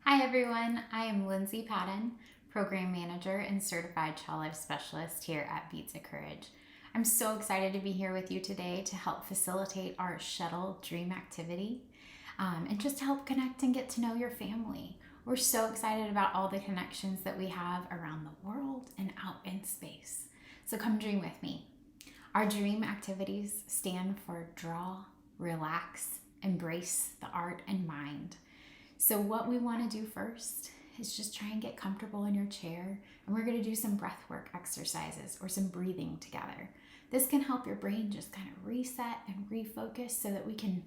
Hi everyone, I am Lindsie Padden, Program Manager and Certified Child Life Specialist here at Beads of Courage. I'm so excited to be here with you today to help facilitate our Shuttle dream activity and just to help connect and get to know your family. We're so excited about all the connections that we have around the world and out in space. So come dream with me. Our dream activities stand for draw, relax, embrace the art and mind. So what we want to do first is just try and get comfortable in your chair, and we're going to do some breathwork exercises or some breathing together. This can help your brain just kind of reset and refocus so that we can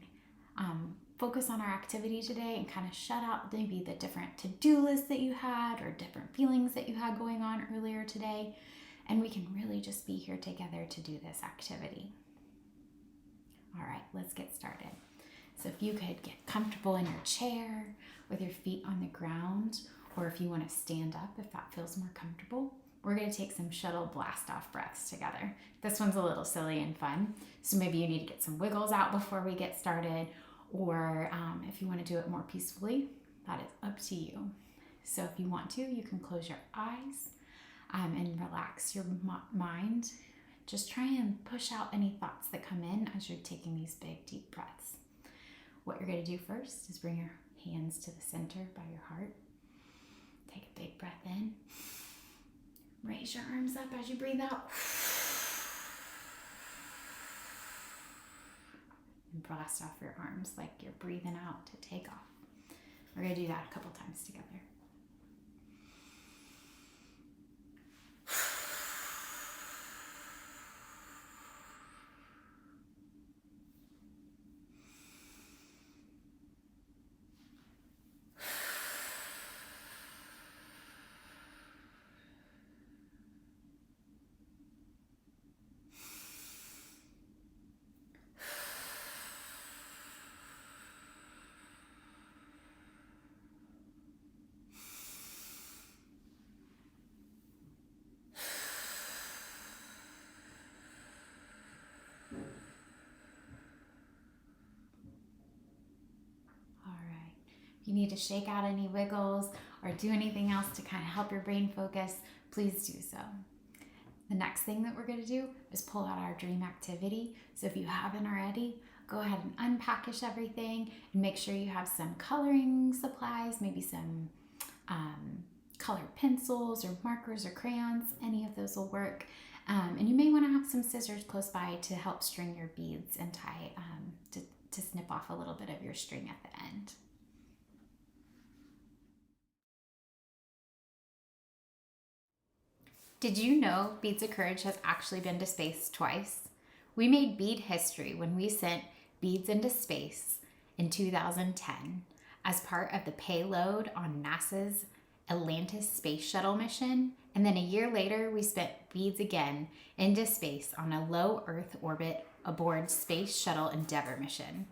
focus on our activity today and kind of shut out maybe the different to-do lists that you had or different feelings that you had going on earlier today, and we can really just be here together to do this activity. All right, let's get started. So if you could get comfortable in your chair with your feet on the ground, or if you want to stand up if that feels more comfortable, we're going to take some shuttle blast off breaths together. This one's a little silly and fun, so maybe you need to get some wiggles out before we get started, or if you want to do it more peacefully, that is up to you. So if you want to, you can close your eyes and relax your mind. Just try and push out any thoughts that come in as you're taking these big, deep breaths. What you're going to do first is bring your hands to the center by your heart. Take a big breath in. Raise your arms up as you breathe out. And blast off your arms like you're breathing out to take off. We're going to do that a couple times together. You need to shake out any wiggles or do anything else to kind of help your brain focus, please do so. The next thing that we're going to do is pull out our dream activity. So if you haven't already, go ahead and unpackage everything and make sure you have some coloring supplies, maybe some colored pencils or markers or crayons. Any of those will work. And you may want to have some scissors close by to help string your beads and tie to snip off a little bit of your string at the end. Did you know Beads of Courage has actually been to space twice? We made bead history when we sent beads into space in 2010 as part of the payload on NASA's Atlantis space shuttle mission, and then a year later we sent beads again into space on a low Earth orbit aboard Space Shuttle Endeavour mission.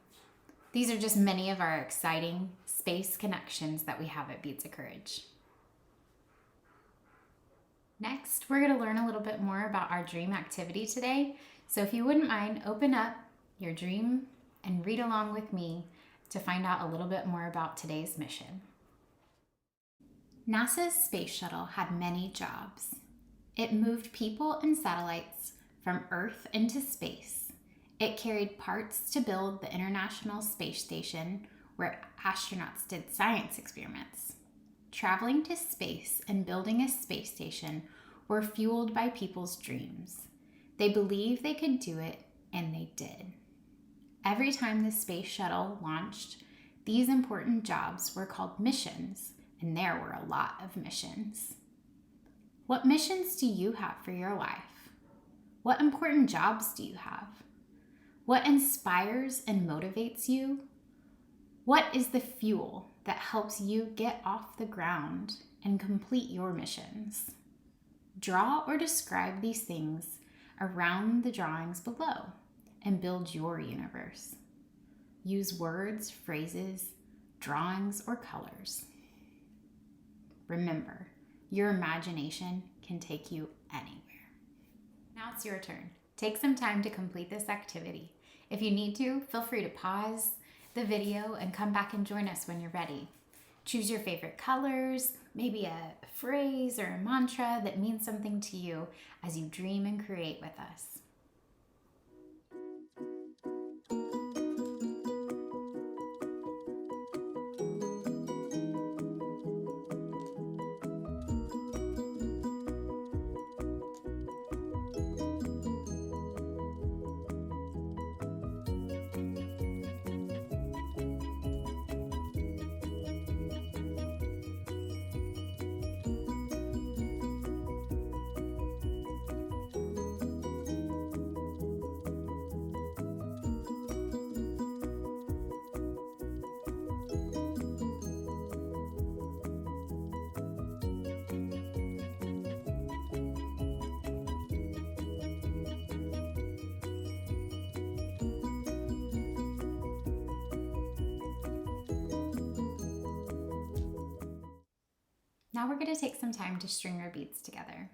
These are just many of our exciting space connections that we have at Beads of Courage. Next, we're going to learn a little bit more about our dream activity today. So if you wouldn't mind, open up your dream and read along with me to find out a little bit more about today's mission. NASA's space shuttle had many jobs. It moved people and satellites from Earth into space. It carried parts to build the International Space Station, where astronauts did science experiments. Traveling to space and building a space station were fueled by people's dreams. They believed they could do it, and they did. Every time the space shuttle launched, these important jobs were called missions, and there were a lot of missions. What missions do you have for your life? What important jobs do you have? What inspires and motivates you? What is the fuel that helps you get off the ground and complete your missions? Draw or describe these things around the drawings below and build your universe. Use words, phrases, drawings, or colors. Remember, your imagination can take you anywhere. Now it's your turn. Take some time to complete this activity. If you need to, feel free to pause the video and come back and join us when you're ready. Choose your favorite colors, maybe a phrase or a mantra that means something to you as you dream and create with us. Now we're going to take some time to string our beads together.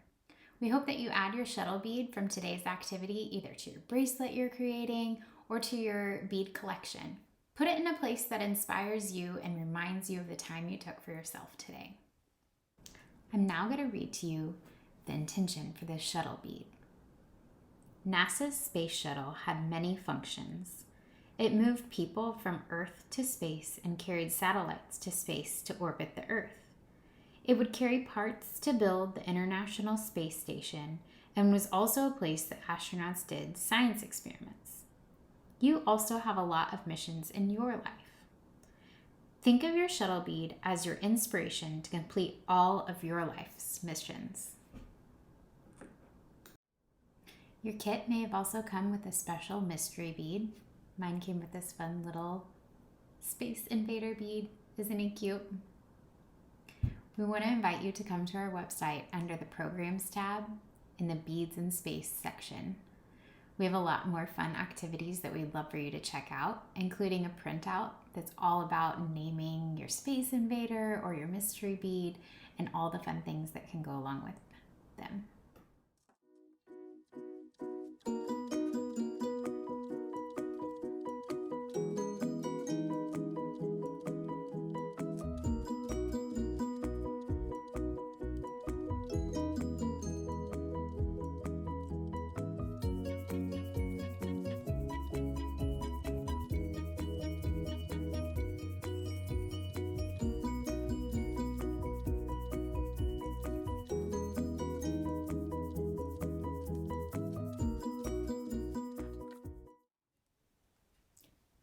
We hope that you add your shuttle bead from today's activity either to your bracelet you're creating or to your bead collection. Put it in a place that inspires you and reminds you of the time you took for yourself today. I'm now going to read to you the intention for this shuttle bead. NASA's space shuttle had many functions. It moved people from Earth to space and carried satellites to space to orbit the Earth. It would carry parts to build the International Space Station and was also a place that astronauts did science experiments. You also have a lot of missions in your life. Think of your shuttle bead as your inspiration to complete all of your life's missions. Your kit may have also come with a special mystery bead. Mine came with this fun little Space Invader bead. Isn't he cute? We want to invite you to come to our website under the Programs tab in the Beads and Space section. We have a lot more fun activities that we'd love for you to check out, including a printout that's all about naming your Space Invader or your mystery bead and all the fun things that can go along with them.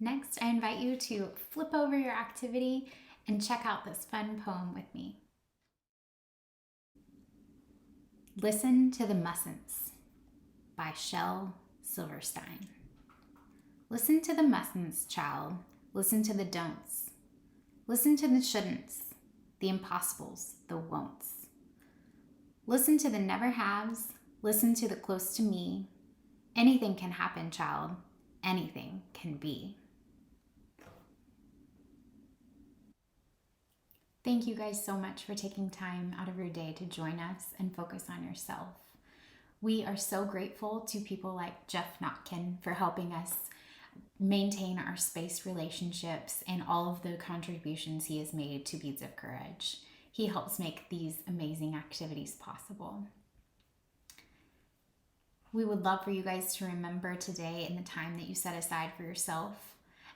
Next, I invite you to flip over your activity and check out this fun poem with me. Listen to the Mustn'ts by Shel Silverstein. Listen to the mustn'ts, child. Listen to the don'ts. Listen to the shouldn'ts, the impossibles, the won'ts. Listen to the never haves. Listen to the close to me. Anything can happen, child. Anything can be. Thank you guys so much for taking time out of your day to join us and focus on yourself. We are so grateful to people like Jeff Notkin for helping us maintain our space relationships and all of the contributions he has made to Beads of Courage. He helps make these amazing activities possible. We would love for you guys to remember today and the time that you set aside for yourself,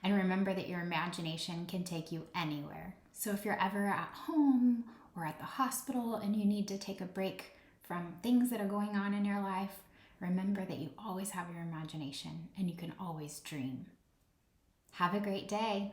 and remember that your imagination can take you anywhere. So if you're ever at home or at the hospital and you need to take a break from things that are going on in your life, remember that you always have your imagination and you can always dream. Have a great day.